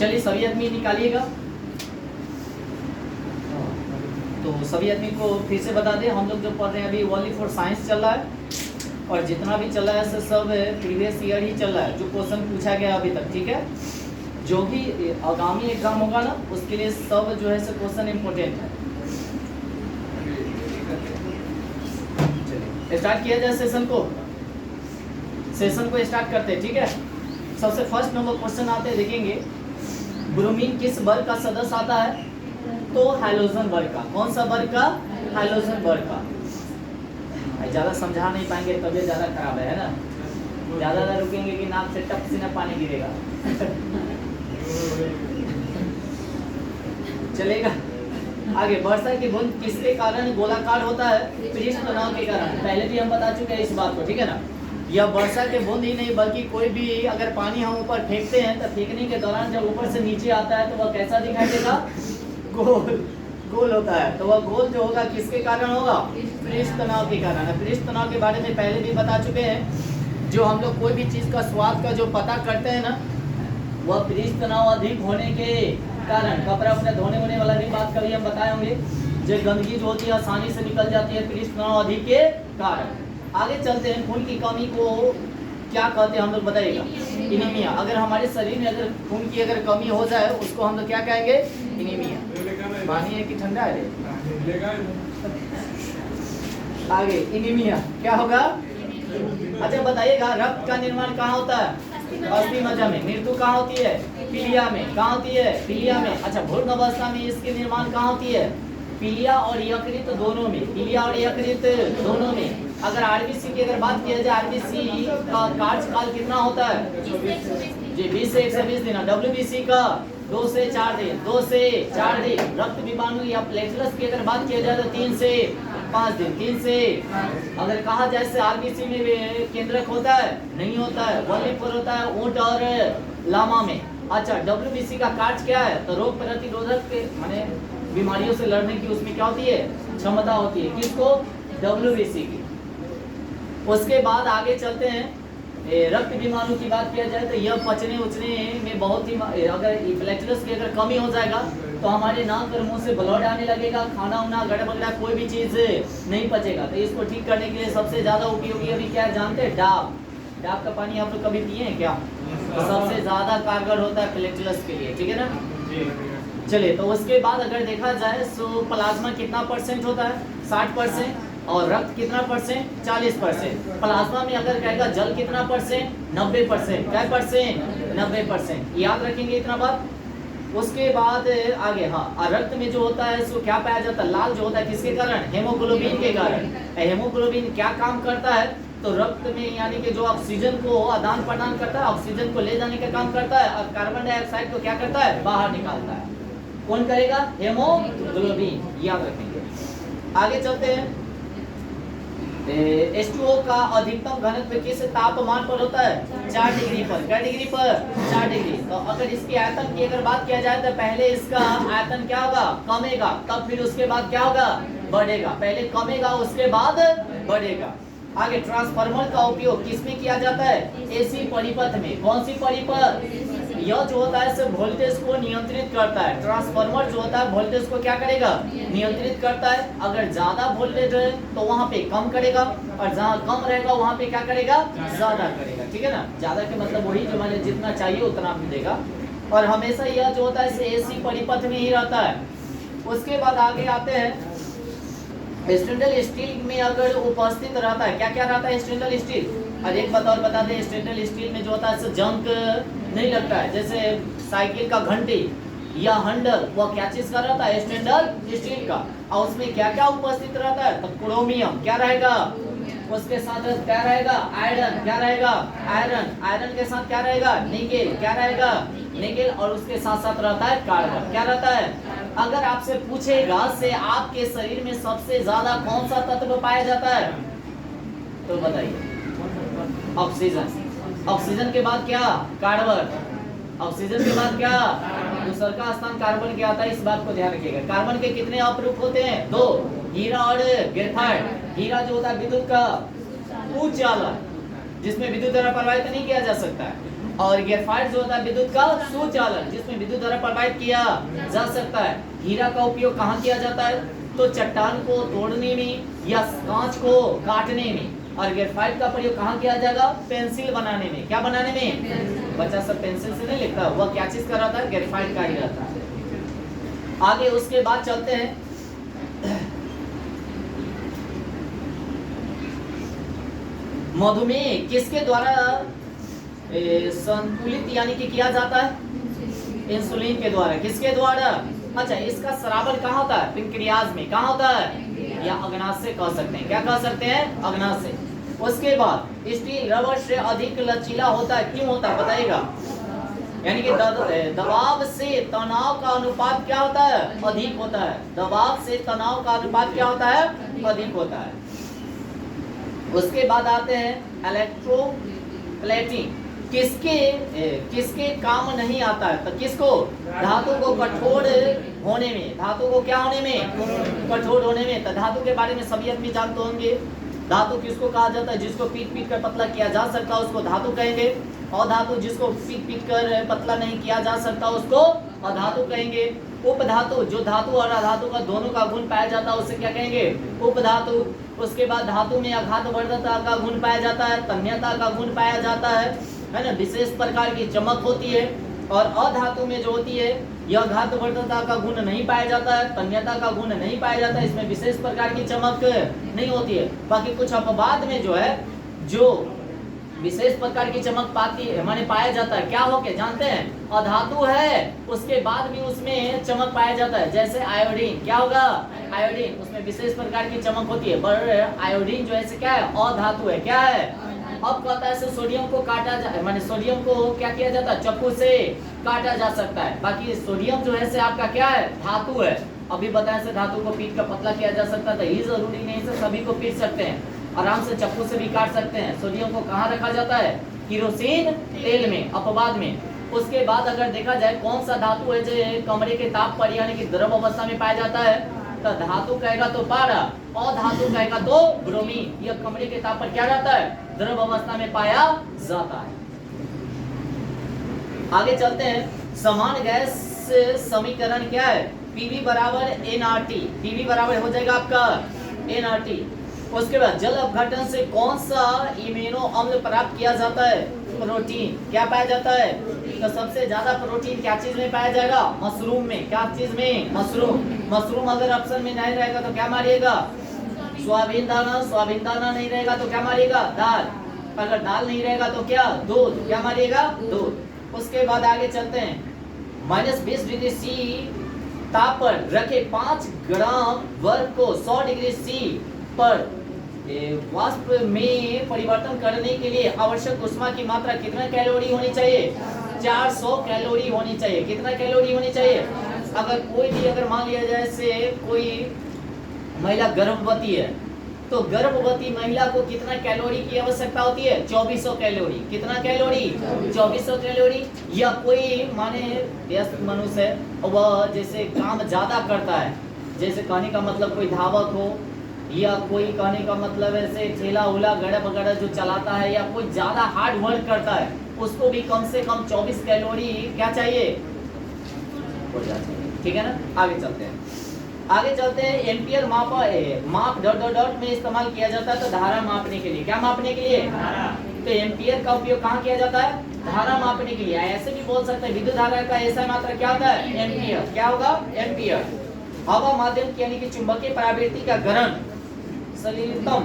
चलिए सभी आदमी निकालिएगा। तो सभी आदमी को फिर से बता दें, हम लोग जो पढ़ रहे हैं अभी ओनली फॉर साइंस चल रहा है और जितना भी चल रहा है सब प्रीवियस ईयर ही चल रहा है, जो क्वेश्चन पूछा गया अभी तक, ठीक है। जो भी आगामी एग्जाम होगा ना उसके लिए सब जो है सब क्वेश्चन इम्पोर्टेंट है। चलिए स्टार्ट किया जाए सेशन को स्टार्ट करते हैं, ठीक है। सबसे फर्स्ट नंबर क्वेश्चन आते हैं, देखेंगे ब्रोमीन किस वर्ग का सदस्य आता है? तो हाइड्रोजन वर्ग का। कौन सा वर्ग का? हाइड्रोजन वर्ग का। ज़्यादा समझा नहीं पाएंगे, तबीयत ज़्यादा खराब है ना, ज़्यादा रुकेंगे कि नाक से टप से ना पानी गिरेगा। चलेगा आगे। वर्षा की बूंद किसके कारण गोलाकार होता है? पृष्ठ तनाव के कारण। पहले भी हम बता चुके हैं इस बात को, ठीक है ना। यह वर्षा के बूंद ही नहीं बल्कि कोई भी अगर पानी हम ऊपर फेंकते हैं तो फेंकने के दौरान जब ऊपर से नीचे आता है तो वह कैसा दिखाई देगा? गोल होता है। तो वह गोल जो होगा किसके कारण होगा? पृष्ठ तनाव के कारण। पृष्ठ तनाव के बारे में पहले भी बता चुके हैं। जो हम लोग कोई भी चीज़ का स्वाद का जो पता करते हैं ना, वह पृष्ठ तनाव अधिक होने के कारण। कपड़ा अपने धोने होने वाला भी बात कभी हम बताए होंगे। जो गंदगी जो होती है आसानी से निकल जाती है पृष्ठ तनाव अधिक के कारण। आगे चलते हैं। खून की कमी को क्या कहते हैं हम लोग बताइएगा? एनीमिया। अगर हमारे शरीर में अगर खून की अगर कमी हो जाए उसको हम लोग क्या कहेंगे? एनीमिया। पानी है कि ठंडा है? आगे एनीमिया क्या होगा? अच्छा बताइएगा, रक्त का निर्माण कहाँ होता है? अस्थि मज्जा में। मृत्यु कहाँ होती है? पीलिया में। कहाँ होती है? पीलिया में। अच्छा भ्रूण अवस्था में इसके निर्माण कहाँ होती है? पीलिया और यकृत दोनों में। पीलिया और यकृत दोनों में। अगर आरबीसी की अगर बात किया जाए, आरबीसी का कार्यकाल कितना होता है? जी 20 से 120 दिन। डब्ल्यूबीसी का 2 से 4 दिन। 2 से 4 दिन। रक्त विमाणु या प्लेटलेट्स की अगर बात किया जाए तो 3 से 5 दिन। 3 से अगर कहा जाए से आरबीसी में केंद्रक होता है? नहीं होता है। वॉली पर होता है ऊंट और लामा में। अच्छा डब्ल्यूबीसी का कार्य क्या है? तो रोग प्रतिरोधक के माने बीमारियों से लड़ने की उसमें क्या होती है? क्षमता होती है। किसको? डब्ल्यूबीसी की। उसके बाद आगे चलते हैं। रक्त विमाणु की बात किया जाए तो यह पचने उचने में बहुत ही, अगर प्लेटलेट्स की अगर कमी हो जाएगा तो हमारे नाक और मुंह से ब्लड आने लगेगा, खाना उना गड़बड़ा कोई भी चीज़ नहीं पचेगा। तो इसको ठीक करने के लिए सबसे ज़्यादा उपयोगी अभी क्या जानते हैं? डाब। डाब का पानी आप लोग कभी पिए हैं क्या? तो सबसे ज़्यादा कारगर होता है प्लेटलेट्स के लिए, ठीक है ना। चलिए तो उसके बाद अगर देखा जाए तो प्लाज्मा कितना परसेंट होता है? 60%। और रक्त कितना परसेंट? 40%। प्लाज्मा में अगर कहेगा जल कितना परसेंट? 90%। क्या परसेंट? 90%। याद रखेंगे इतना बात। उसके बाद आगे हाँ, रक्त में जो होता है सो क्या पाया जाता है? लाल जो होता है किसके कारण? हेमोग्लोबिन के कारण। हेमोग्लोबिन क्या काम करता है? तो रक्त में यानी कि जो ऑक्सीजन को आदान प्रदान करता है, ऑक्सीजन को ले जाने का काम करता है और कार्बन डाइऑक्साइड को क्या करता है? बाहर निकालता है। कौन करेगा? हेमोग्लोबिन। याद रखेंगे। आगे चलते हैं। H2O का अधिकतम घनत्व किस तापमान पर होता है? 4 डिग्री पर। क्या डिग्री पर? 4 डिग्री। तो अगर इसके आयतन की अगर बात किया जाए तो पहले इसका आयतन क्या होगा? कमेगा, तब फिर उसके बाद क्या होगा? बढ़ेगा। पहले कमेगा उसके बाद बढ़ेगा। आगे ट्रांसफार्मर का उपयोग किसमें किया जाता है? एसी परिपथ में। कौन सी परिपथ? यह जो होता है सिर्फ वोल्टेज को नियंत्रित करता है। ट्रांसफार्मर जो होता है वोल्टेज को क्या करेगा? नियंत्रित करता है। अगर ज्यादा वोल्टेज है तो वहां पे कम करेगा और जहां कम रहेगा वहां पे क्या करेगा? ज्यादा करेगा, ठीक है ना। ज्यादा के मतलब वही जो मैंने जितना चाहिए उतना भी देगा। और हमेशा यह जो होता है एसी परिपथ में ही रहता है। उसके बाद आगे आते हैं। स्टेनलेस स्टील में अगर उपस्थित रहता है, क्या क्या रहता है स्टेनलेस स्टील? और एक बात और बता दें, स्टेनलेस स्टील में जो होता है जंग नहीं लगता है। जैसे साइकिल का घंटी या हैंडल, वो क्या चीज का रहता है? स्टेनलेस स्टील का। और उसमें क्या क्या उपस्थित रहता है? तो क्रोमियम क्या रहेगा? उसके साथ क्या रहेगा? आयरन। क्या रहेगा? आयरन। आयरन के साथ क्या रहेगा? निकेल। क्या रहेगा? निकेल। और उसके साथ साथ रहता है कार्बन। क्या रहता है? अगर आपसे पूछेगा से आपके शरीर में सबसे ज्यादा कौन सा तत्व पाया जाता है तो बताइए। ऑक्सीजन। ऑक्सीजन के बाद क्या? कार्बन। ऑक्सीजन के बाद क्या? दूसरा का स्थान कार्बन के आता है, इस बात को ध्यान रखिएगा। कार्बन के कितने अपरूप होते हैं? 2, हीरा और ग्रेफाइट। हीरा जो होता है विद्युत का उच्च आला, जिसमें विद्युत द्वारा प्रवाहित नहीं किया जा सकता है। और ग्रेफाइट जो होता है विद्युत का सुचालक, जिसमें विद्युत द्वारा प्रवाहित किया जा सकता है। हीरा का उपयोग कहाँ किया जाता है? तो चट्टान को तोड़ने में या कांच को काटने में। और ग्रेफाइट का प्रयोग कहाँ किया जाएगा? पेंसिल बनाने में। क्या बनाने में? बच्चा सब पेंसिल से नहीं लिखता, वह क्या चीज का रहता है? ग्रेफाइट का ही रहता है। आगे उसके बाद चलते हैं मधुमेह किसके द्वारा संतुलित यानी कि किया जाता है? इंसुलिन के द्वारा। किसके द्वारा? अच्छा, इसका स्रावन कहाँ होता है? पेंक्रियाज में। कहाँ होता है? या अग्नाशय कह सकते हैं। क्या कह सकते हैं? अग्नाशय। उसके बाद स्टील रबर से अधिक लचीला होता है। क्यों होता है बताइएगा? यानी कि दबाव से तनाव का अनुपात क्या होता है? अधिक होता है। दबाव से तनाव का अनुपात क्या होता है? अधिक होता है। उसके बाद आते हैं इलेक्ट्रोप्लेटिंग। किसके काम नहीं आता है? तो किसको? धातु को कठोर होने में। धातु को क्या होने में? कठोर होने में। तो धातु के बारे में सभी आदमी जानते होंगे। धातु किसको कहा जाता है? जिसको पीट पीट कर पतला किया जा सकता है उसको धातु कहेंगे। और धातु जिसको पीट पीट कर पतला नहीं किया जा सकता उसको अधातु कहेंगे। उपधातु जो धातु और अधातु का दोनों का गुण पाया जाता है उसे क्या कहेंगे? उपधातु। उसके बाद धातु में आघातवर्धकता का गुण पाया जाता है, तन्यता का गुण पाया जाता है ना, विशेष प्रकार की चमक होती है। और अधातु में जो होती है यह आघातवर्धकता का गुण नहीं पाया जाता है, तन्यता का गुण नहीं पाया जाता है, इसमें विशेष प्रकार की चमक नहीं होती है। बाकी कुछ अपवाद में जो है जो विशेष प्रकार की चमक पाती है माने पाया जाता है, क्या हो के जानते हैं? अधातु है उसके बाद भी उसमें चमक पाया जाता है। जैसे आयोडीन, क्या होगा? आयोडीन, उसमें विशेष प्रकार की चमक होती है। पर आयोडीन जो है क्या है? अधातु है। क्या है? अब कहता है सोडियम को काटा जा माने सोडियम को क्या किया जाता है? चाकू से काटा जा सकता है। बाकी सोडियम जो है से आपका क्या है? धातु है। अभी बताया से धातु को पीट कर पतला किया जा सकता है, ये जरूरी नहीं है सभी को पीट सकते हैं, आराम से चाकू से भी काट सकते हैं। सोडियम को कहाँ रखा जाता है? केरोसिन तेल में, अपवाद में। उसके बाद अगर देखा जाए कौन सा धातु है जो कमरे के ताप पर यानी कि द्रव अवस्था में पाया जाता है? तो धातु कहेगा तो पारा, और धातु कहेगा तो ब्रोमीन। यह कमरे के ताप पर क्या रहता है? द्रव अवस्था में पाया जाता है। आगे चलते हैं। समान गैस समीकरण क्या है? पीवी बराबर एनआरटी। पीवी बराबर हो जाएगा आपका एनआरटी। उसके बाद जल अपघटन से कौन सा इम्यूनो अम्ल प्राप्त किया जाता है? प्रोटीन। क्या पाया जाता है? तो सबसे ज्यादा प्रोटीन क्या चीज में पाया जाएगा? मशरूम में। क्या चीज में? मशरूम। मशरूम अगर ऑप्शन में नहीं रहेगा तो क्या मारिएगा? सोयाबीन दाना। सोयाबीन दाना नहीं रहेगा तो क्या मारिएगा? दाल। अगर दाल नहीं रहेगा तो क्या? दूध। क्या मारिएगा? दूध। उसके बाद आगे चलते हैं। -20 डिग्री सी ताप पर रखे 5 ग्राम वर्ग को 100 डिग्री सी पर वाष्प में परिवर्तन करने के लिए आवश्यक ऊष्मा की मात्रा कितना कैलोरी होनी चाहिए? 400 कैलोरी होनी चाहिए। कितना कैलोरी होनी चाहिए? अगर कोई भी अगर मान लिया जाए से कोई महिला गर्भवती है तो गर्भवती महिला को कितना कैलोरी की आवश्यकता होती है? 2400 कैलोरी। कितना कैलोरी? 2400 कैलोरी। या कोई माने व्यस्त मनुष्य है वह जैसे काम ज्यादा करता है, जैसे कहने का मतलब कोई धावक हो या कोई कहने का मतलब ऐसे ठेला उला गड़ा वगैरह जो चलाता है या कोई ज्यादा हार्ड वर्क करता है उसको भी कम से कम 24 कैलोरी क्या चाहिए? हो जाता है। ठीक है ना? आगे चलते हैं। आगे चलते हैं। एम्पियर माप डॉट में इस्तेमाल किया जाता है तो धारा मापने के लिए। क्या मापने के लिए? धारा। तो एम्पियर का उपयोग कहाँ किया जाता है? धारा मापने के लिए। ऐसे भी बोल सकते हैं विद्युत धारा का ऐसा मात्रा क्या होता है? एम्पियर। क्या होगा? एम्पियर। हवा माध्यम यानी कि चुंबकीय प्रवृत्ति का गरण सलिलतम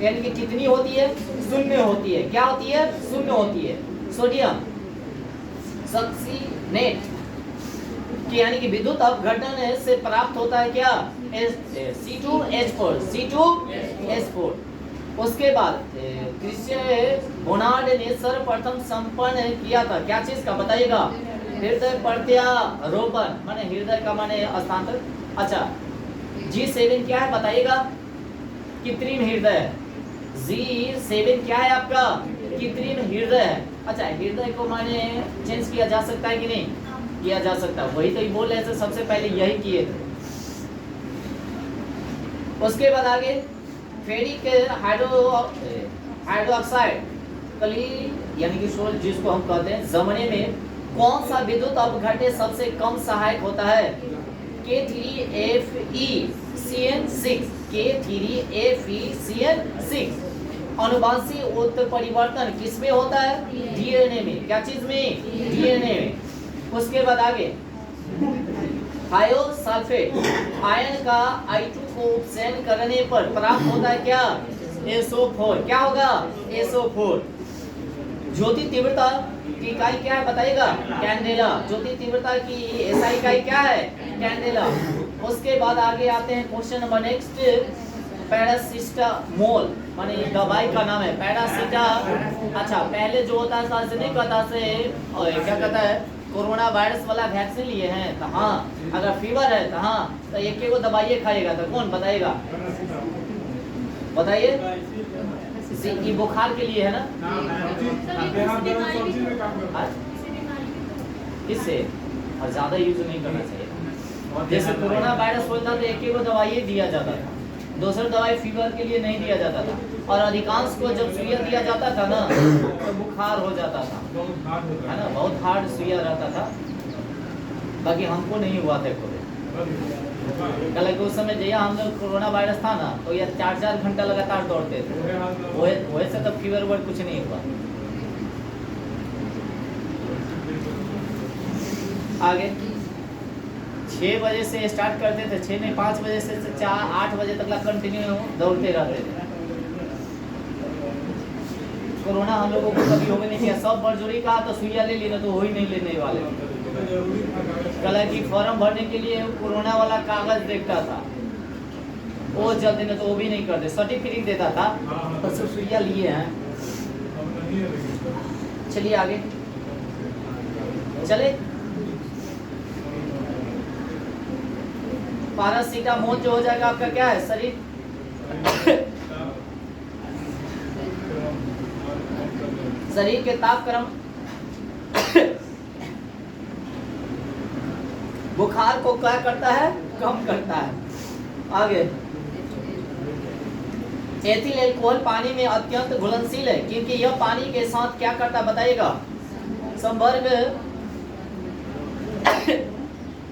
यानी कि कितनी होती है? 0 होती है। क्या होती है? 0 होती है। सोडियम सक्सीनेट यानी कि विद्युत अपघटन से प्राप्त होता है क्या? C2H4। C2H4। उसके बाद क्रिस्टियन बोनार्ड ने सर्वप्रथम संपन्न किया था क्या चीज का? बताइएगा। हृदय प्रत्यारोपण माने हृदय का माने हस्तांतरण। अच्छा, G7 क्या है बताइएगा? कृत्रिम हृदय है। G7 क्या है आपका? कृत्रिम हृदय है। अच्छा, हृदय को माने चेंज किया जा सकता है कि नहीं? किया जा सकता है। वही तो बोल रहे थे सबसे पहले यही किए थे। उसके बाद आगे फेरिक हाइड्रोक्साइड यानी कि शोर जिसको हम कहते हैं जमने में कौन सा विद्युत अपघट्य सबसे कम सहायक होता है? K3FeCN6 K3FeCN6। अनुवांशिक उत्परिवर्तन किसमें होता है? डीएनए में। क्या चीज में? डीएनए में। उसके बाद आगे थायोसल्फेट आयन का I2 को उपचयन करने पर प्राप्त होता है क्या? SO4। क्या होगा? SO4। ज्योति तीव्रता की इकाई क्या है बताइएगा? कैंडेला। ज्योति तीव्रता की SI इकाई क्या है? कैंडेला। उसके बाद आगे आते हैं क्वेश्चन नंबर नेक्स्ट, पैरासिटामोल माने दवाई का नाम है पैरासिटा। अच्छा पहले जो होता था नहीं कहता से क्या कहता है कोरोना वायरस वाला वैक्सीन लिए हैं तो हाँ, अगर फीवर है तो हाँ तो एक एक दवाई खाइएगा तो कौन बताइएगा? बताइए। ये बुखार के लिए है ना? इससे और ज्यादा यूज नहीं करना चाहिए। जैसे कोरोना वायरस होता तो एक एक दवाई दिया जाता था, दूसरा दवाई फीवर के लिए नहीं दिया जाता था, और अधिकांश को जब सुइया दिया जाता था ना तो बुखार हो जाता था, है ना? बहुत हार्ड सुइया रहता था। बाकी हमको नहीं हुआ था कोविड। कल के उस समय जैया हम लोग कोरोना वायरस था ना तो ये 4-4 घंटा लगातार दौड़ते थे, वैसे तो फीवर वर्ड कुछ नहीं हुआ। आगे 6 बजे से स्टार्ट करते थे, 6 नहीं 5 बजे से 8 बजे तक कंटिन्यू दौड़ते रहते थे। कोरोना हम लोगों को कभी हो नहीं किया, सब बरजोरी कहा तो सुइया ले लेना तो हो ही नहीं लेने वाले। कल की फॉर्म भरने के लिए कोरोना वाला कागज देखता था, वो जल्दी में तो वो भी नहीं करते, सर्टिफिकेट देता था तो सुइया लिए हैं। चलिए आगे चले। पैरासिटामोल जो हो जाएगा आपका क्या है? शरीर शरीर के तापक्रम बुखार को क्या करता है? कम करता है। आगे एथिल अल्कोहल पानी में अत्यंत घुलनशील है क्योंकि यह पानी के साथ क्या करता है बताइएगा? संवर्ग।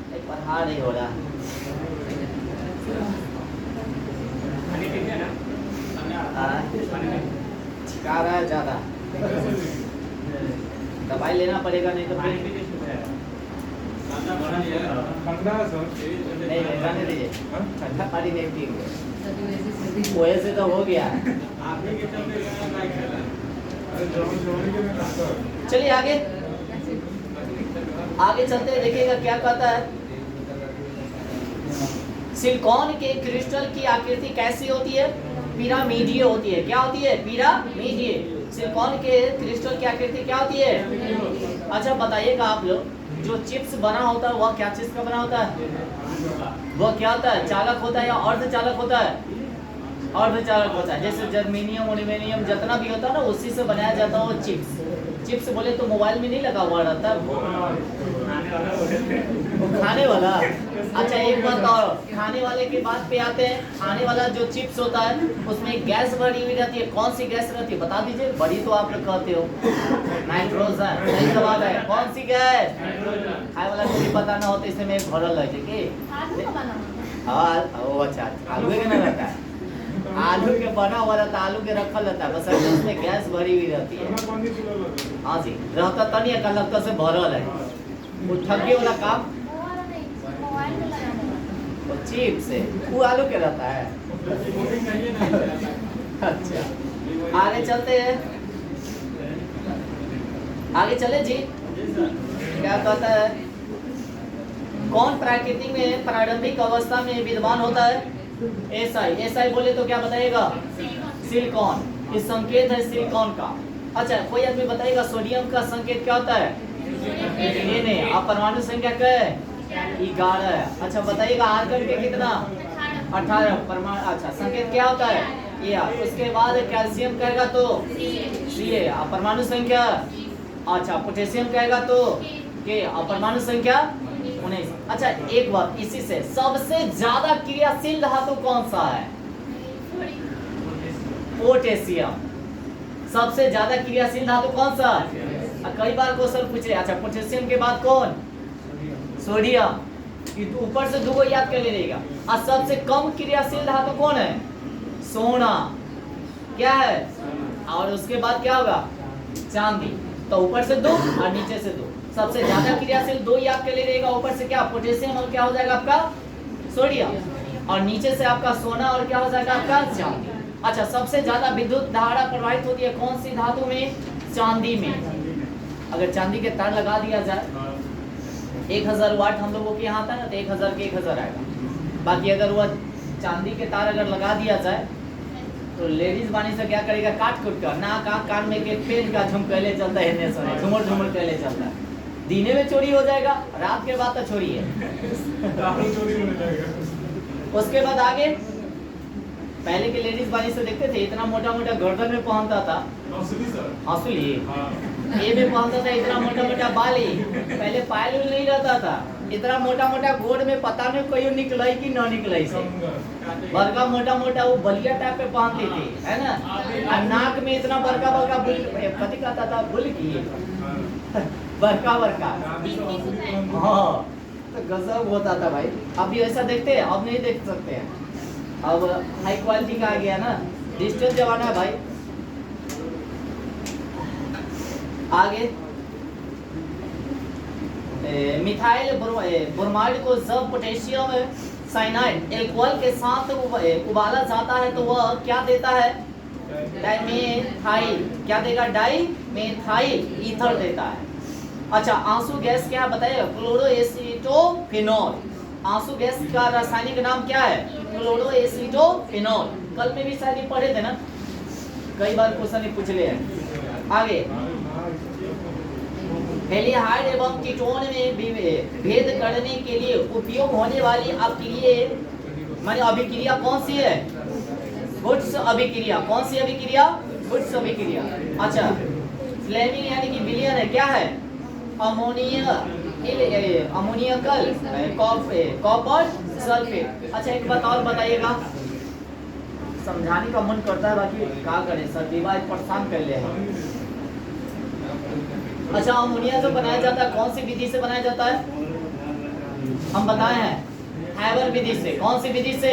एक बार हार नहीं हो रहा छिका रहा है ज्यादा, दवाई लेना पड़ेगा नहीं तो फिर नहीं रहने दीजिए, ठंडा पानी नहीं पिएंगे, वैसे तो हो गया। चलिए आगे आगे चलते हैं, देखिएगा क्या कहता है। सिलिकॉन के क्रिस्टल की आकृति कैसी होती है? पिरामिडीय होती है। क्या होती है? पिरामिडीय। सिलिकॉन के क्रिस्टल की आकृति क्या होती है? अच्छा बताइएगा आप लोग, जो चिप्स बना होता है वह क्या चीज का बना होता है? वह क्या होता है? चालक होता है या अर्धचालक होता है? अर्धचालक होता है। जैसे जर्मेनियम एल्यूमिनियम जितना भी होता है ना उसी से बनाया जाता है वो चिप्स। चिप्स बोले तो मोबाइल में नहीं लगा हुआ रहता है, वो खाने वाला। अच्छा एक बात और, खाने वाले के बात पे आते हैं। खाने वाला जो चिप्स होता है उसमें गैस भरी हुई रहती है। कौन सी गैस रहती है बता दीजिए? बड़ी तो आप लोग कहते हो नाइट्रोजन। सही जवाब है। कौन सी गैस? खाने वाला को भी पता ना हो तो इसमें एक भरल रहती है। हाँ अच्छा आलू के ना रहता है, आलू के बना हुआ रहता है, आलू के रखल रहता है, बस उसमें गैस भरी हुई रहती है। हाँ जी रहता तनी का लगता से भरल है। वो ठगी वाला काम वो चिप्स से वो आलू के रहता है। अच्छा आगे चलते हैं, आगे चले जी। क्या कहता है? कौन प्रकृति में प्रारंभिक अवस्था में विद्यमान होता है? एसआई बोले तो क्या बताइएगा? सिलिकॉन। इस संकेत है सिलिकॉन का। अच्छा कोई आदमी बताइएगा सोडियम का संकेत क्या होता है? Na। अब परमाणु संख्या क्या है? 11 है। अच्छा बताइएगा आर्गन के कितना? 18 परमाणु। अच्छा संकेत क्या होता है? ये। उसके बाद कैल्शियम कहेगा तो Ca। परमाणु संख्या। अच्छा पोटेशियम कहेगा तो K। परमाणु संख्या 19। अच्छा एक बात, इसी से सबसे ज्यादा क्रियाशील धातु कौन सा है? पोटेशियम। सबसे ज्यादा क्रियाशील धातु कौन सा? कई बार क्वेश्चन पूछ रहे। अच्छा पोटेशियम के बाद कौन? सोडियम। ऊपर से 2 को याद कर लेगा। और सबसे कम क्रियाशील धातु कौन है? सोना। क्या है? और उसके बाद क्या होगा? चांदी। तो ऊपर से 2 और नीचे से 2। सबसे ज्यादा क्रियाशील 2 याद कर लेगा। ऊपर से क्या? पोटेशियम और क्या हो जाएगा आपका? सोडियम। और नीचे से आपका सोना और क्या हो जाएगा आपका? चांदी। अच्छा सबसे ज्यादा विद्युत धारा प्रवाहित होती है कौन सी धातु में? चांदी में। अगर चांदी के तार लगा दिया जाए 1000 वाट हम लोगों के यहाँ आता है ना, तो 1000 के 1000 आएगा। बाकी अगर वह चांदी के तार अगर लगा दिया जाए तो लेडीज बानी से क्या करेगा? काट कुट कर ना कान में के पेन का झुमकले चलता है, झुमर झुमर कहले चलता है। दीने में चोरी हो जाएगा, रात के बाद तो चोरी है। उसके बाद आगे पहले के लेडीज बानी से देखते थे इतना मोटा मोटा गर्दन में पहनता था हंसुली, ये भी पहनता था इतना मोटा मोटा बाली। पहले पायल नहीं रहता था, इतना मोटा मोटा गोड़ में पता नहीं कोई निकलाई कि ना निकलाई से बड़का मोटा मोटा वो बलिया टाइप पे पहनती थी, है ना। और नाक में इतना बड़का बड़का कथी कहता था? बुल की बड़का बड़का। हाँ तो गजब होता था भाई। अभी ऐसा देखते हैं? अब नहीं देख सकते हैं। अब हाई क्वालिटी का आ गया ना, डिजिटल जमाना है भाई। आगे मिथाइल ब्रोमाइड को जब पोटेशियम साइनाइड एल्कोहल के साथ उबाला जाता है तो वह क्या देता है? डाइमेथाइल। क्या देगा? डाइमेथाइल ईथर देता है। अच्छा आंसू गैस क्या बताइए? क्लोरोएसिटोफेनॉल। आंसू गैस का रासायनिक नाम क्या है? क्लोरोएसिटोफेनॉल। कल में भी शायद पढ़े थे ना, कई बार क्वेश्चन पूछ रहे हैं। आगे एल्डिहाइड एवं कीटोन में भेद करने के लिए उपयोग होने वाली अभिक्रिया कौन सी है? वुड्स अभिक्रिया। कौन सी अभिक्रिया? वुड्स अभिक्रिया। अच्छा फ्लेमिंग यानी कि विलयन है, क्या है? अमोनियकल कॉपर सल्फेट। अच्छा एक बात और बताइएगा, समझाने का मन करता है बाकी क्या करें सर, दिमाग परेशान कर ले। अच्छा अमोनिया जो बनाया जाता है कौन सी विधि से बनाया जाता है? हम बताए हैं हैबर विधि से। कौन सी विधि से?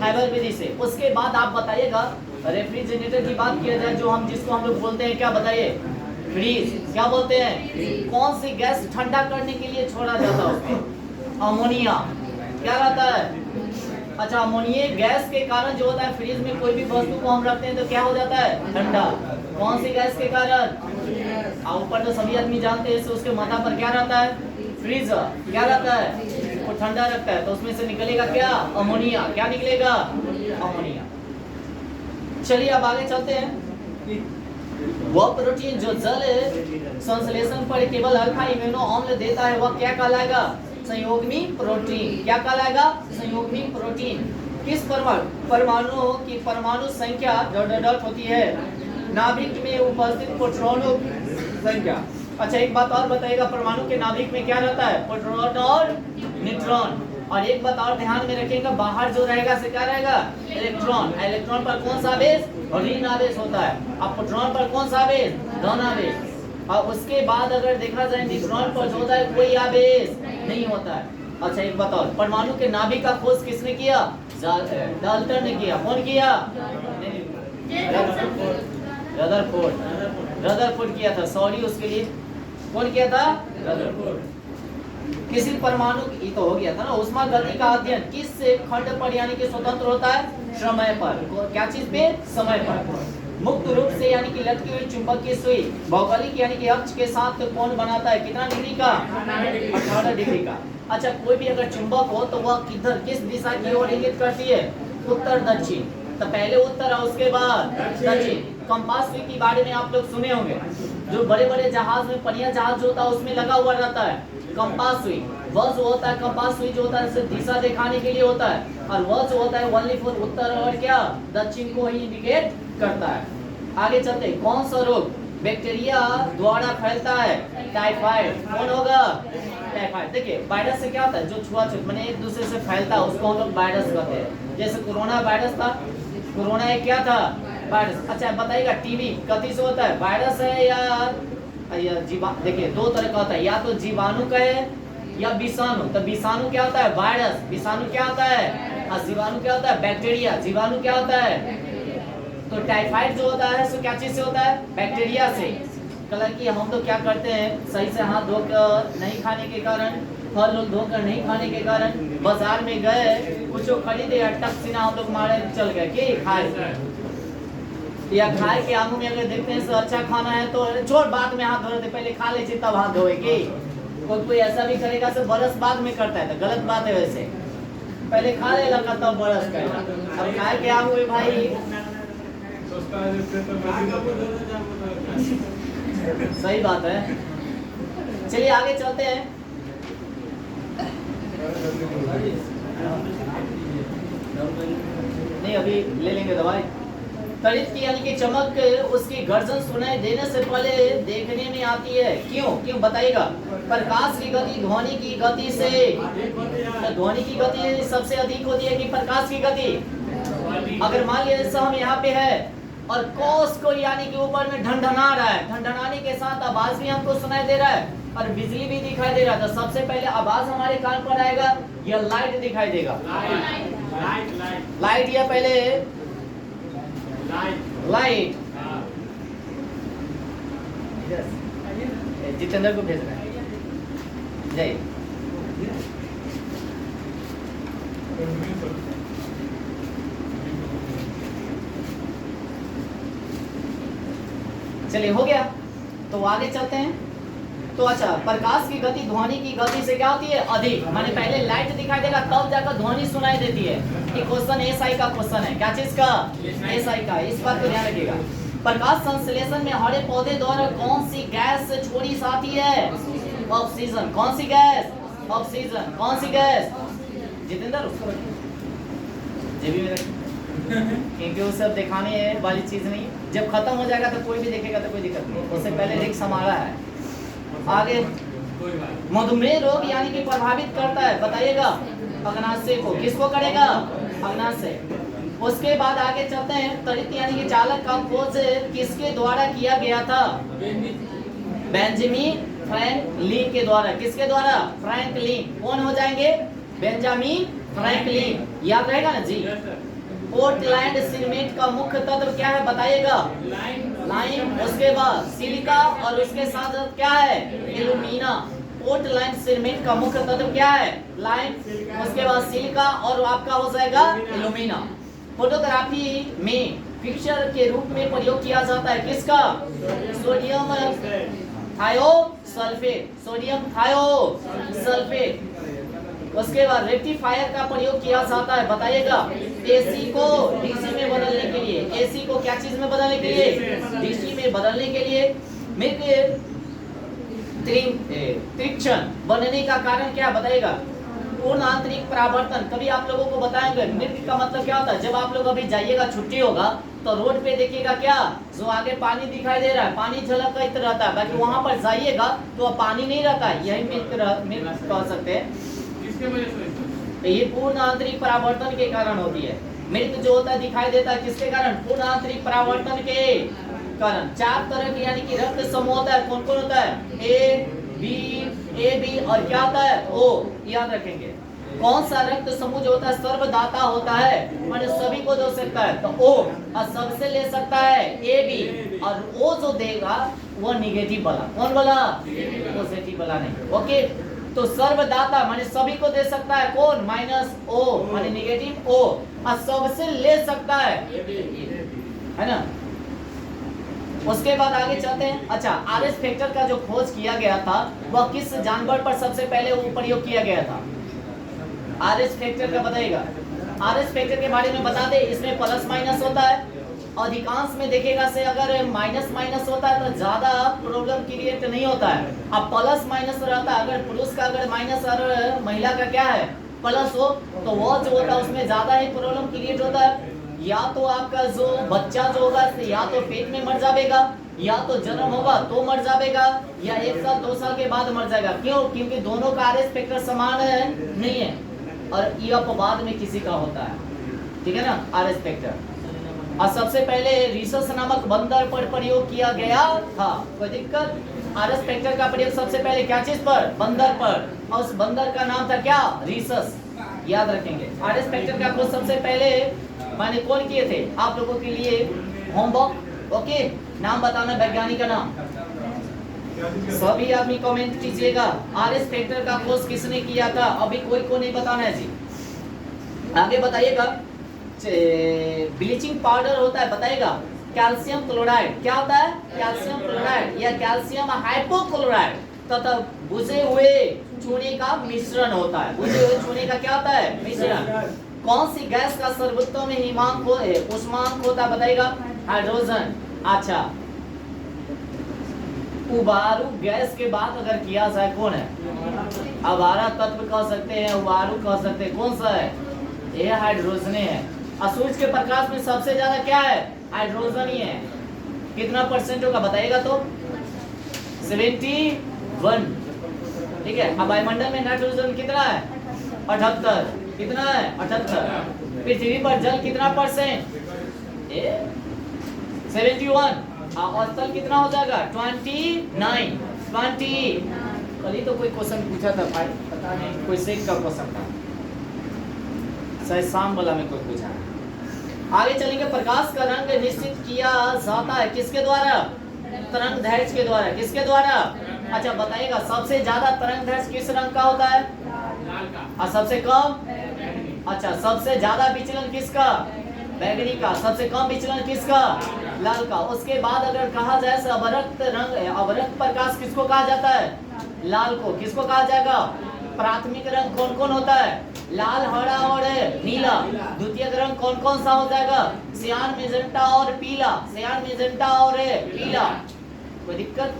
हैबर विधि से। उसके बाद आप बताइएगा रेफ्रिजरेटर की बात किया जाए, जो हम जिसको हम लोग बोलते हैं क्या बताइए? फ्रीज। क्या बोलते हैं? कौन सी गैस ठंडा करने के लिए छोड़ा जाता है उसमें? अमोनिया। क्या रहता है? अच्छा अमोनिया गैस के कारण जो होता है फ्रीज में कोई भी वस्तु को हम रखते हैं तो क्या हो जाता है? ठंडा। कौन सी गैस के कारण? ऊपर तो सभी आदमी जानते हैं, उसके माथा पर क्या रहता है? फ्रीजर। क्या रहता है? वो ठंडा रखता है, तो उसमें से निकलेगा क्या? अमोनिया। क्या निकलेगा? अमोनिया। चलिए अब आगे चलते हैं। वह प्रोटीन जो जल संश्लेषण पर केवल अल्फा इम्यूनो अम्ल देता है वह क्या कहलाएगा? संयोगमी प्रोटीन। क्या कहलाएगा? संयोगमी प्रोटीन। किस परमाणु की परमाणु संख्या डॉट होती है? नाभिक में उपस्थित प्रोटॉनों की संख्या। अच्छा एक बात और बताइएगा, परमाणु के नाभिक में क्या रहता है? प्रोटॉन और न्यूट्रॉन। और एक बात और ध्यान में रखिएगा, बाहर जो रहेगा से क्या रहेगा? इलेक्ट्रॉन। इलेक्ट्रॉन पर कौन सा आवेश? ऋण आवेश होता है। अब प्रोटॉन पर कौन सा आवेश? धन आवेश। और उसके बाद अगर देखा जाए न्यूट्रॉन पर जो होता है कोई आवेश नहीं होता है। अच्छा एक बात और, परमाणु के नाभिक का खोज किसने किया? डाल्टन ने किया। कौन किया? रदरफोर्ड किया था। सॉरी उसके लिए। कौन किया था? रदरफोर्ड। किसी परमाणु ये तो हो गया था ना। ऊष्मा गति का अध्ययन किस खंड पर यानी कि स्वतंत्र होता है? समय पर। क्या चीज पे? समय पर। मुक्त रूप से यानी कि लटकी हुई चुंबकीय सुई भौगोलिक यानी कि अक्ष के साथ कोण बनाता है कितना डिग्री का? 18 डिग्री का। अच्छा कोई भी अगर चुंबक हो तो वह किधर किस दिशा की ओर इंगित करती है? उत्तर दक्षिण। तो पहले उत्तर और उसके बाद दक्षिण। कंपास सुई के बारे में आप लोग सुने होंगे, जो बड़े बड़े जहाज में पनिया जहाज जो होता है उसमें लगा हुआ रहता है कंपास सुई। वह जो होता है कंपास सुई जो होता है सिर्फ दिशा दिखाने के लिए होता है, और वह जो होता है ओनली फॉर उत्तर और क्या दक्षिण को ही इंडिकेट करता है। आगे चलते, कौन सा रोग बैक्टीरिया द्वारा फैलता है? टाइफाइड। कौन होगा? टाइफाइड। देखिए वायरस से क्या होता है, जो छुआछूत माने एक दूसरे से फैलता है उसको हम लोग वायरस कहते हैं। जैसे कोरोना वायरस था, कोरोना एक क्या था? वायरस। अच्छा बताइएगा टीबी कथी से होता है, वायरस है या देखिए दो तरह का होता है, या तो जीवाणु का है या विषाणु। तो विषाणु क्या होता है, वायरस। विषाणु क्या होता है, और जीवाणु क्या होता है, बैक्टीरिया। जीवाणु क्या होता है, तो टाइफाइड जो होता है सो क्या चीज से होता है, बैक्टीरिया से। कलर की हम लोग क्या करते हैं, सही से हाथ धोकर नहीं खाने के कारण, फल लोग धोकर नहीं खाने के कारण, बाजार में गए कुछ खरीदे या टक सीना हम लोग मारे चल गए कि खाए, या खाए के आमू में अगर देखते हैं तो अच्छा खाना है तो छोड़ बाद में हाथ धो रहे, पहले खा ले तब हाथ धोए की। कोई ऐसा भी करेगा तो बरस बाद में करता है, तो गलत बात है। वैसे पहले खा ले लगा तब बरस करेगा। अब खाए के आमू में भाई सही बात है। चलिए आगे चलते हैं। नहीं अभी ले लेंगे दवाई। तड़ित की यानी कि चमक उसकी गर्जन सुनाई देने से पहले देखने में आती है। क्यों क्यों बताइएगा। प्रकाश की गति ध्वनि की गति से, तो ध्वनि की गति सबसे अधिक होती है कि प्रकाश की गति। अगर मान लीजिए जैसे हम यहाँ पे है और कोस को यानी कि ऊपर में ढनढना रहा है, ढनढनाने के साथ आवाज भी हमको सुनाई दे रहा है और बिजली भी दिखाई दे रहा है, तो सबसे पहले आवाज हमारे कान पर आएगा या लाइट दिखाई देगा। लाइट या पहले लाइट। जितेंद्र को भेजना है। जय चलिए हो गया, तो आगे चलते हैं। तो अच्छा प्रकाश की गति ध्वनि की गति से क्या होती है, अधिक। माने पहले लाइट दिखाई देगा तब जाकर ध्वनि सुनाई देती है। ये क्वेश्चन एसआई का क्वेश्चन है। क्या चीज का, एसआई का। इस बात को ध्यान रखिएगा। प्रकाश संश्लेषण में हरे पौधे द्वारा कौन सी गैस छोड़ी जाती है, ऑक्सीजन। कौन सी गैस, ऑक्सीजन। कौन सी गैस, जितेंद्र उसको जेबी में रखिए क्योंकि वो सब दिखाने वाली चीज नहीं। जब खत्म हो जाएगा तो कोई भी देखेगा तो कोई दिक्कत नहीं, उससे पहले रिक्स हमारा है। आगे मधुमेह रोग यानी कि प्रभावित करता है, बताइएगा अग्नाशय को। किसको करेगा, अग्नाशय। उसके बाद आगे चलते हैं। तड़ित यानी कि चालक का खोज किसके द्वारा किया गया था, बेंजामिन फ्रैंकलिन के द्वारा। किसके द्वारा, फ्रैंकलिन। कौन हो जाएंगे, बेंजामिन फ्रैंकलिन। याद रहेगा ना जी। पोर्टलैंड सीमेंट का मुख्य तत्व क्या है, बताइएगा, लाइम। उसके बाद सिलिका और उसके साथ क्या है, एल्यूमिना। पोर्टलैंड सीमेंट का मुख्य तत्व क्या है, लाइम। उसके बाद सिलिका और आपका हो जाएगा एल्यूमिना। फोटोग्राफी में पिक्चर के रूप में प्रयोग किया जाता है किसका, सोडियम थायोसल्फेट। Sodium thiosulphate. उसके बाद रेक्टिफायर का प्रयोग किया जाता है, बताइएगा, एसी को डीसी में बदलने के लिए। एसी को क्या चीज में बदलने के लिए, डीसी में बदलने के लिए। त्रिक्षण बनने का कारण क्या, बताइएगा, पूर्ण आंतरिक परावर्तन। कभी आप लोगों को बताएंगे नृत्य का मतलब क्या होता है। जब आप लोग अभी जाइएगा, छुट्टी होगा तो रोड पे देखिएगा क्या, जो आगे पानी दिखाई दे रहा है, पानी झलक कर रहता है। बाकी वहां पर जाइएगा तो पानी नहीं रहता है, यही नृत्य कह सकते हैं। तो ये पूर्ण आंतरिक परावर्तन के कारण होती है। मृत्यु जो होता है दिखाई देता है किसके कारण, पूर्ण आंतरिक परावर्तन के कारण। 4 तरह के यानी कि रक्त समूह होता है। कौन कौन होता है, ए बी और क्या होता है, ओ। याद रखेंगे। कौन सा रक्त समूह जो होता है सर्वदाता होता है, माने सभी को दे सकता है, तो ओ। और सबसे ले सकता है ए बी, और ओ जो देगा वो निगेटिव वाला। कौन वाला, पॉजिटिव वाला नहीं। ओके, तो सर्वदाता माने सभी को दे सकता है कौन, माइनस ओ माने निगेटिव ओ। और सबसे ले सकता है ना। उसके बाद आगे चलते हैं। अच्छा आरएस फैक्टर का जो खोज किया गया था वह किस जानवर पर सबसे पहले वो प्रयोग किया गया था, आरएस फैक्टर का बताइएगा। आरएस फैक्टर के बारे में बता दे, इसमें प्लस माइनस होता है। अधिकांश में देखिएगा से अगर माइनस माइनस होता है तो ज्यादा प्रॉब्लम क्रिएट नहीं होता है। अब प्लस माइनस रहता है, अगर पुरुष का अगर माइनस और महिला का क्या है प्लस हो, तो वो जो होता है उसमें ज्यादा ही प्रॉब्लम क्रिएट होता है। या तो आपका जो बच्चा जो होगा या तो पेट में मर जाएगा, या तो जन्म होगा तो मर जाएगा, या 1 साल 2 साल के बाद मर जाएगा। क्यों, क्योंकि दोनों का आरएस फैक्टर समान नहीं है, और ये अपवाद में किसी का होता है, ठीक है ना, आरएस फैक्टर। और सबसे पहले रीसस नामक बंदर पर प्रयोग किया गया था। कोई दिक्कत? आरएस फैक्टर का प्रयोग सबसे पहले क्या चीज पर? बंदर पर, और उस बंदर का नाम था क्या? रीसस। याद रखेंगे। आरएस फैक्टर का खोज सबसे पहले माने कौन किए थे? आप लोगों के लिए होमवर्क। ओके, नाम बताना वैज्ञानिक का नाम। सभी आदमी कमेंट कीजिएगा। आरएस फैक्टर का खोज किसने किया था? अभी कोई को नहीं बताना है जी। आगे बताइएगा। ब्लीचिंग पाउडर होता है, बताइएगा। कैल्शियम क्लोराइड क्या होता है? कैल्शियम क्लोराइड या कैल्शियम हाइपोक्लोराइड तथा बुझे हुए चूने का मिश्रण होता है। बुझे हुए चूने का क्या होता है? मिश्रण। कौन सी गैस का सर्वोत्तम हिमांक उष्मांक होता है? बताइएगा। हाइड्रोजन। अच्छा, उबारू गैस के बाद अगर किया जाए कौन है? अवारा तत्व कह सकते हैं, उबारू कह सकते हैं। कौन सा है? ये हाइड्रोजन है। और सूरज के प्रकाश में सबसे ज्यादा क्या है? हाइड्रोजन ही है। कितना परसेंट होगा बताइएगा तो? 71। ठीक है। अब वायुमंडल में नाइट्रोजन कितना है? 78। कितना है? 78। पृथ्वी पर जल कितना परसेंट? 71। और स्थल कितना हो जाएगा? 29। 20। कल ही तो कोई क्वेश्चन पूछा था भाई, पता नहीं कोई सेक का क्वेश्चन था, शायद शाम वाला में कोई पूछा। आगे चलेंगे। प्रकाश का रंग निश्चित किया जाता है किसके द्वारा? तरंग दैर्घ्य के द्वारा। किसके द्वारा? अच्छा बताइएगा। सबसे ज्यादा तरंग दैर्घ्य किस रंग का होता है? और सबसे कम? अच्छा, सबसे ज्यादा विचलन किसका? बैगनी का। सबसे कम विचलन किसका? लाल का। उसके बाद अगर कहा जाए अवरक्त रंग, अवरक्त प्रकाश किसको कहा जाता है? लाल को। किसको कहा जाएगा? प्राथमिक रंग कौन कौन होता है? लाल, हरा और नीला। द्वितीय रंग कौन कौन सा हो जाएगा? सियान, मेजेंटा और पीला। सियान, मेजेंटा और पीला। कोई दिक्कत?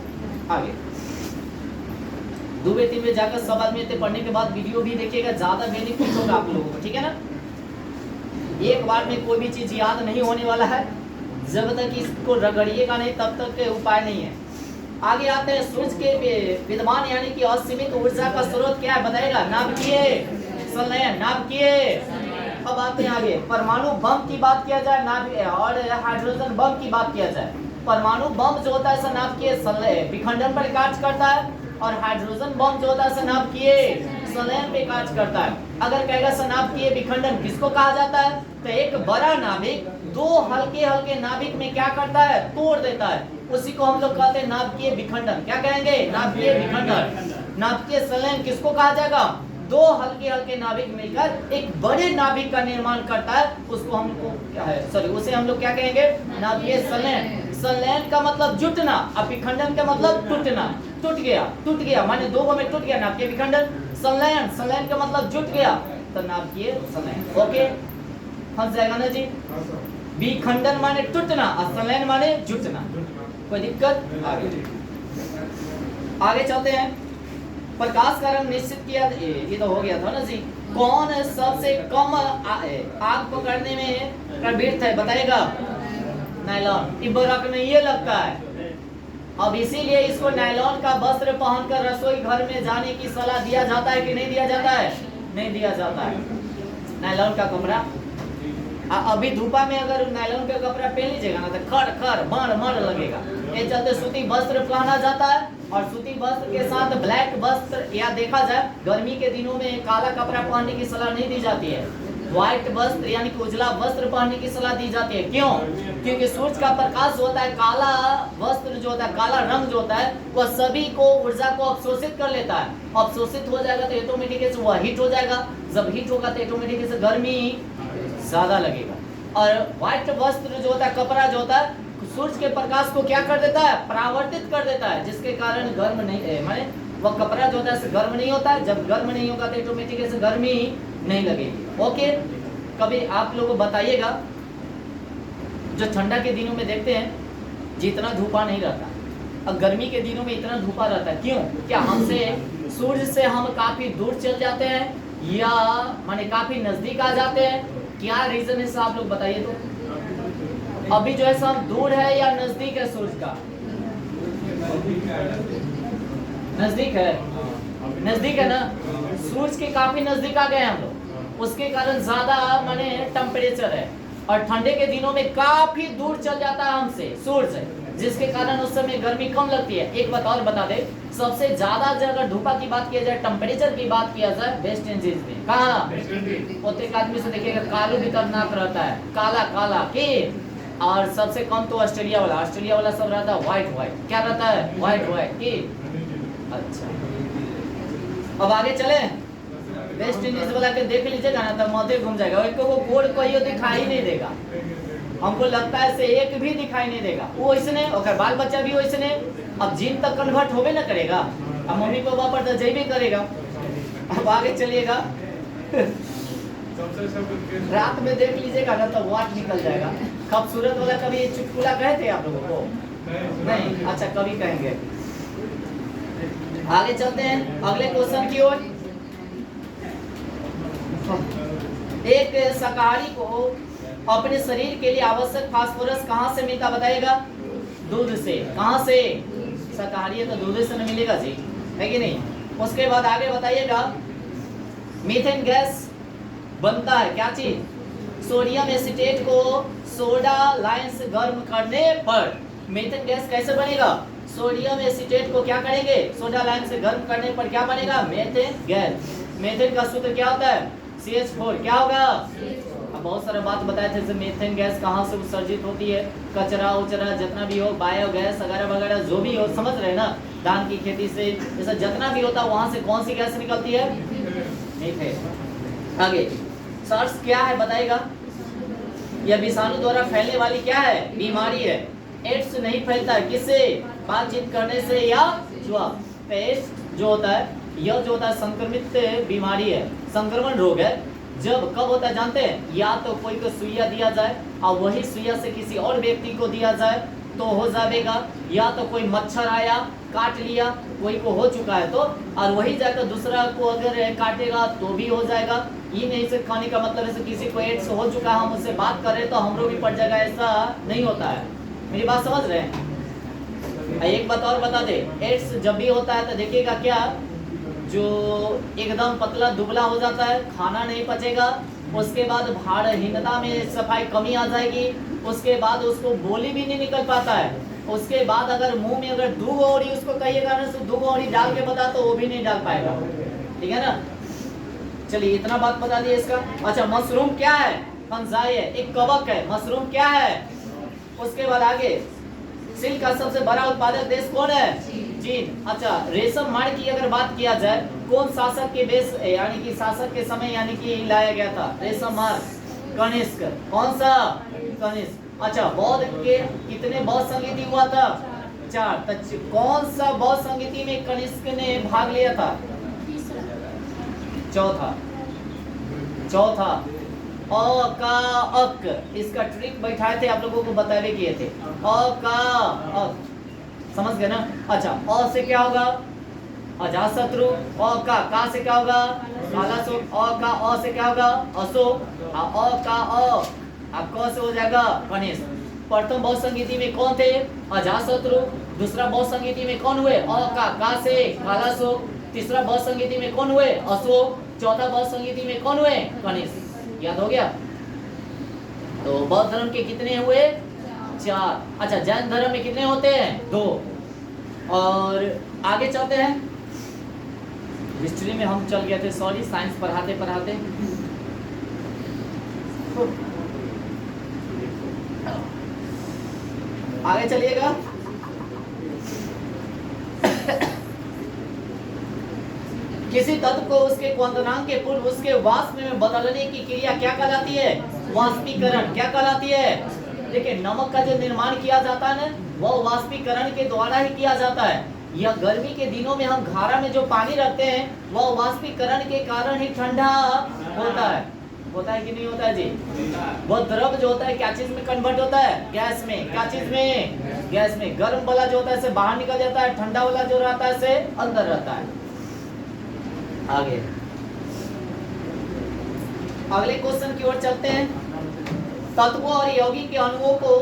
आगे दुबे तीन में जाकर सब आदमी पढ़ने के बाद वीडियो भी देखिएगा, ज्यादा बेनिफिट होगा आप लोगों को। ठीक है ना? एक बार में कोई भी चीज याद नहीं होने वाला है, जब तक इसको रगड़िएगा नहीं तब तक के उपाय नहीं है। आगे आते हैं। सूर्य के विद्यमान यानी कि असीमित ऊर्जा का स्रोत क्या है? बताएगा। नाभिकीय संलयन। नाभिकीय। अब आते हैं आगे। परमाणु बम की बात किया जाए नाभिकीय और हाइड्रोजन बम की बात किया जाए। परमाणु बम जो होता है नाभिकीय संलयन विखंडन पर कार्य करता है, और हाइड्रोजन बम जो होता है नाभिकीय संलयन पे कार्य करता है। अगर कहेगा नाभिकीय विखंडन किसको कहा जाता है? तो एक बड़ा नाभिक दो हल्के हल्के नाभिक में क्या करता है? तोड़ देता है। उसी को हम लोग कहते हैं नाभिकीय विखंडन। क्या कहेंगे? नाभिकीय विखंडन। नाभिकीय संलयन किसको कहा जाएगा? दो हल्के हल्के नाभिक मिलकर एक बड़े नाभिक का निर्माण करता है, उसको हम लोग क्या है, सॉरी, उसे हम लोग क्या कहेंगे? नाभिकीय संलयन। संलयन का मतलब जुटना, और विखंडन का मतलब टूटना। टूट गया, टूट गया माने दो में टूट गया, नाभिकीय विखंडन। संलयन, संलयन का मतलब जुट गया, तो नाभिकीय संलयन। ओके, फंस जाएगा ना जी? विखंडन माने टूटना और संलयन माने जुटना। कोई दिक्कत? आगे चलते हैं। प्रकाश का रंग निश्चित किया, ये तो हो गया था ना जी। कौन सबसे कम आग पकड़ने में प्रवृत्त है? बताइएगा। नायलॉन। इब्बरक में ये लगता है। अब इसीलिए इसको नायलॉन का वस्त्र पहनकर रसोई घर में जाने की सलाह दिया जाता है कि नहीं दिया जाता है? नहीं दिया जाता है। नायलॉन का कपड़ा अभी धूपा में अगर नायलॉन का कपड़ा पहन लीजिएगा ना तो खड़ खड़ मर मर लगेगा। ये चलते सूती वस्त्र पहना जाता है, और सूती वस्त्र के साथ ब्लैक वस्त्र, या देखा जाए गर्मी के दिनों में काला कपड़ा पहनने की सलाह नहीं दी जाती है। व्हाइट वस्त्र यानी कि उजला वस्त्र पहनने की सलाह दी जाती है। क्यों? क्योंकि सूर्य का प्रकाश जो होता है, काला वस्त्र जो होता है, काला रंग जो होता है, वह सभी को ऊर्जा को अवशोषित कर लेता है। अवशोषित हो जाएगा तो ऑटोमेटिक से वह हीट हो जाएगा। जब हीट होगा तो ऑटोमेटिक से गर्मी ज्यादा लगेगा। और व्हाइट वस्त्र जो होता है, कपड़ा जो होता है, सूर्य के प्रकाश को क्या कर देता है? परावर्तित कर देता है, जिसके कारण गर्म नहीं माने वह कपड़ा जो होता है गर्म नहीं होता है। जब गर्म नहीं होगा तो ऑटोमेटिक से गर्मी नहीं लगेगी। ओके, कभी आप लोगों बताइएगा, जो ठंडा के दिनों में देखते हैं जितना धूपा नहीं रहता, अब गर्मी के दिनों में इतना धूपा रहता है। क्यों? क्या हमसे सूर्य से हम काफी दूर चल जाते हैं, या माने काफी नजदीक आ जाते हैं? क्या रीजन है आप लोग बताइए तो। अभी जो है सब दूर है या नजदीक है सूरज का? नजदीक है, नजदीक है ना। सूरज के काफी नजदीक आ गए हम लोग, उसके कारण ज्यादा माने टेम्परेचर है। और ठंडे के दिनों में काफी दूर चल जाता है हमसे सूर्य, जिसके कारण उस समय गर्मी कम लगती है। एक बात और बता दे, सबसे ज्यादा अगर धूपा की बात किया जाए, टेम्परेचर की बात किया जाए वेस्ट इंडीज में, कहाँ? प्रत्येक आदमी से देखिएगा कालू भी खतरनाक रहता है, काला काला के। और सबसे कम तो ऑस्ट्रेलिया वाला सब रहता है व्हाइट, क्या रहता है? व्हाइट की। अच्छा, अब आगे चले। वेस्ट इंडीज वाला के देख लीजिएगा ना तो माथे घूम जाएगा, वो गोड़ कोई दिखाई नहीं देगा, हमको लगता है से एक भी दिखाई नहीं देगा। वो इसने और बाल बच्चा भी वैसने, अब जीन तक कन्वर्ट होबे ना करेगा, अब मम्मी पापा पर तो जैबे करेगा। अब आगे चलिएगा रात में देख लीजिएगा ना तो वाट निकल जाएगा। खूबसूरत वाला कभी चुटकुला कहे थे आप लोगों को? नहीं, अच्छा कभी कहेंगे। आगे चलते हैं अगले क्वेश्चन की ओर। एक शाकाहारी को अपने शरीर के लिए आवश्यक फास्फोरस कहाँ से मिलता बताइएगा? दूध से। कहाँ से? शाकाहारी है तो दूध से न मिलेगा जी, है कि नहीं? उसके बाद आगे बताइएगा, मीथेन गैस बनता है क्या चीज? सोडियम एसीटेट को सोडा लाइन से गर्म करने पर मीथेन गैस कैसे बनेगा? सोडियम एसीटेट को क्या करेंगे? सोडा लाइन से गर्म करने पर क्या बनेगा? Methane gas. मीथेन का सूत्र क्या होता है? CH4। क्या होगा? अब बहुत सारे बात बताए थे जैसे मीथेन गैस कहाँ से उत्सर्जित होती है, कचरा उचरा जितना भी हो, बायोगैस वगैरह जो भी हो, समझ रहे हैं ना? धान की खेती से जैसा जितना भी होता है वहां से कौन सी गैस निकलती है? मीथेन। आगे सार्स क्या है बताइएगा? यह विषाणु द्वारा फैलने वाली क्या है? बीमारी है। एड्स नहीं फैलता है किससे? बातचीत करने से या छुआ। एड्स जो होता है, यह जो होता है संक्रमित बीमारी है, संक्रमण रोग है। जब कब होता है जानते हैं? या तो कोई को सुइया दिया जाए और वही सुइया से किसी और व्यक्ति को दिया जाए तो हो जाएगा, या तो कोई मच्छर आया काट लिया, कोई को हो चुका है तो, और वही जाकर दूसरा को अगर काटेगा तो भी हो जाएगा। ये नहीं से खाने का मतलब है किसी को एड्स हो चुका है, हम उससे बात कर रहे हैं तो हमरो भी पड़ जाएगा, ऐसा नहीं होता है। मेरी बात समझ रहे हैं? एक बात और बता दे, एड्स जब भी होता है तो देखिएगा क्या, जो एकदम पतला दुबला हो जाता है, खाना नहीं पचेगा, उसके बाद भारहीनता में सफाई कमी आ जाएगी, उसके बाद उसको बोली भी नहीं निकल पाता है, उसके बाद अगर मुंह में अगर दूध औरी उसको कहिएगा ना तो दूध औरी डाल के बता तो वो भी नहीं डाल पाएगा, ठीक है ना? चलिए इतना बात बता दिए इसका। अच्छा, मशरूम क्या है? फंजाई है, एक कवक है। मशरूम क्या है? उसके बाद आगे, सिल्क का सबसे बड़ा उत्पादक देश कौन है? चीन। अच्छा, रेशम मार की अगर बात किया जाए, कौन शासक के देश यानी कि शासक के समय यानी कि लाया गया था रेशम मार? कनिष्क। कौन सा? कनिष्क। अच्छा, बौद्ध के कितने बौद्ध संगीति हुआ था? 4। तो कौन सा बौद्ध संगीति में कनिष्क ने भाग लिया था? चौथा। अ का अक, इसका ट्रिक बैठाए थे आप लोगों को, बतावे किए थे। अ का अक, समझ गए ना? अच्छा, अ से क्या होगा? अजातशत्रु। अ का से क्या होगा? कालाशोक। अ का अ से क्या होगा? अशोक। अ का अ क से हो जाएगा कनिष्क। प्रथम बौद्ध संगीति में कौन थे? अजातशत्रु। दूसरा बौद्ध संगीति में कौन हुए? अ का से कालाशोक। तीसरा बौद्ध संगीति में कौन हुए? अशोक। चौथा बौद्ध संगीति में कौन हुए? कनिष्क। याद हो गया? तो बौद्ध धर्म के कितने हुए? 4। अच्छा, जैन धर्म में कितने होते हैं? 2। और आगे चलते हैं, हिस्ट्री में हम चल गए थे, सॉरी, साइंस पढ़ाते पढ़ाते। आगे चलिएगा। किसी तत्व को उसके क्वथनांक के पूर्व उसके वाष्प में बदलने की क्रिया क्या कहलाती है? वाष्पीकरण। क्या कहलाती है? देखिए, नमक का जो निर्माण किया जाता है ना, वह वाष्पीकरण के द्वारा ही किया जाता है। यह गर्मी के दिनों में हम घड़ा में जो पानी रखते हैं वह वाष्पीकरण के कारण ही ठंडा होता है। होता है कि नहीं होता है जी? वह द्रव जो होता है क्या चीज में कन्वर्ट होता है? गैस में। क्या चीज में? गैस में। गर्म वाला जो होता है से बाहर निकल जाता है, ठंडा वाला जो रहता है से अंदर रहता है। आगे अगले क्वेश्चन की ओर चलते हैं। तत्वों और यौगिक के अणुओं को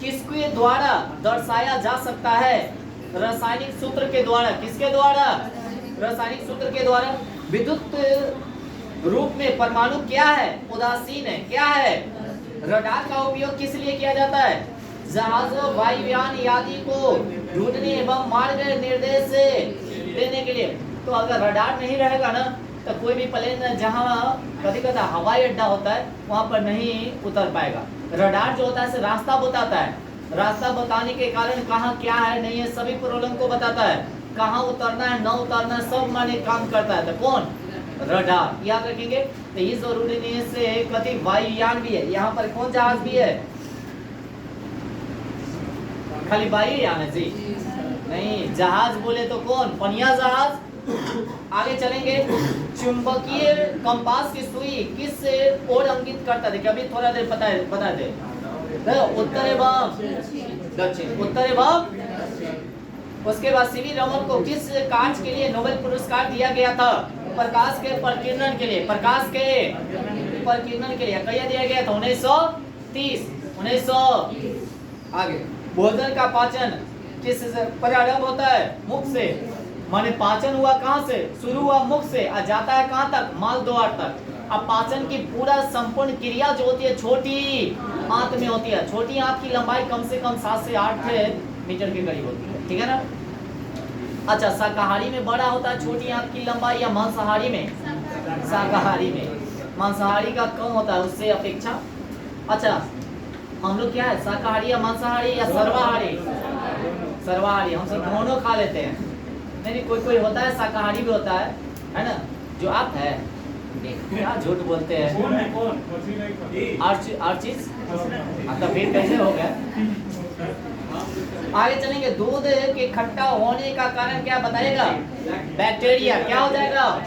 किसके द्वारा दर्शाया जा सकता है? रासायनिक सूत्र के द्वारा। किसके द्वारा? रासायनिक सूत्र के द्वारा। विद्युत रूप में परमाणु क्या है? उदासीन है। क्या है? रडार का उपयोग किस लिए किया जाता है? जहाजों, वायुयान आदि को ढूंढने एवं मार्ग निर्देश देने के लिए। तो अगर रडार नहीं रहेगा ना तो कोई भी प्लेन जहाँ कभी-कभी हवाई अड्डा होता है वहाँ पर नहीं उतर पाएगा। रडार जो होता है रास्ता बताता है, रास्ता बताने के कारण कहाँ क्या है नहीं है सभी प्रॉब्लम को बताता है, कहाँ उतरना है न उतरना है सब माने काम करता है। तो कौन? रडार। याद रखेंगे। तो ये जरूरी नहीं है से कभी वायुयान भी है। यहाँ पर कौन जहाज भी है? खाली वायुयान है जी? नहीं, जहाज बोले तो कौन? पनिया जहाज। आगे चलेंगे। चुंबकीय कंपास की सुई किस ओर अंकित करता है? अभी थोड़ा देर बता दे। उत्तर एवं दक्षिण, उत्तर एवं। उसके बाद सीवी रमन को किस कार्य के लिए नोबेल पुरस्कार दिया गया था? प्रकाश के प्रकीर्णन के लिए, प्रकाश के प्रकीर्णन के लिए। कहिए दिया गया था 1930, 1900। आगे। भोजन का पाचन किस से प्रारंभ होता है? मुख से। माने पाचन हुआ कहाँ से? शुरू हुआ मुख से और जाता है कहाँ तक? माल द्वार तक। अब पाचन की पूरा संपूर्ण क्रिया जो होती है छोटी आंत में होती है। छोटी आंत की लंबाई कम से कम 7 से 8 मीटर के करीब होती है, ठीक है ना? अच्छा, शाकाहारी में बड़ा होता है छोटी आंत की लंबाई या मांसाहारी में? शाकाहारी में। मांसाहारी का कम होता है उससे अपेक्षा। अच्छा, हम लोग क्या है, शाकाहारी या मांसाहारी या सर्वाहारी? सर्वाहारी। हम सब दोनों खा लेते हैं। नहीं, कोई होता है शाकाहारी भी होता है ना? जो आप है क्या झूठ बोलते हैं? आर्चिस। तो फिर कैसे हो गया? आगे चलेंगे। दूध के खट्टा होने का कारण क्या बताइएगा? बैक्टीरिया। क्या हो जाएगा?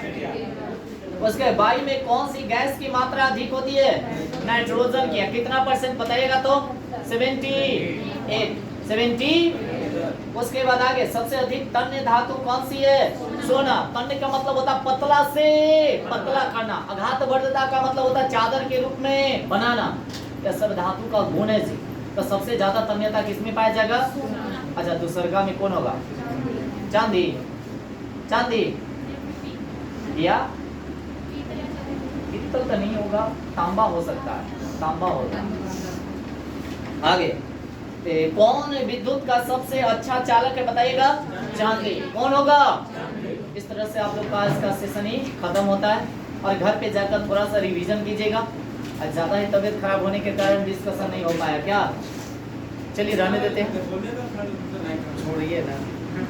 उसके वायु में कौन सी गैस की मात्रा अधिक होती है? नाइट्रोजन की। कितना % बताइएगा? तो 70। उसके बाद आगे सबसे अधिक तन्य धातु कौन सी है? सोना। तन्य का मतलब होता है पतला से पतला करना। अघातवर्धता का मतलब होता है चादर के रूप में बनाना। यह सब धातु का गुण है जी। तो सबसे ज्यादा तन्यता किसमें पाया जाएगा? अच्छा, दूसरका में कौन होगा? चांदी। चांदी या पित्तल तो नहीं होगा, तांबा हो सकता है, तांबा होगा। आगे कौन विद्युत का सबसे अच्छा चालक है बताइएगा? चांदी। कौन होगा? इस तरह से आप लोग का इसका सेशन ही खत्म होता है और घर पे जाकर थोड़ा सा रिवीजन कीजिएगा। ज्यादा ही तबीयत खराब होने के कारण डिस्कशन नहीं हो पाया क्या? चलिए रहने देते हैं, छोड़िए ना।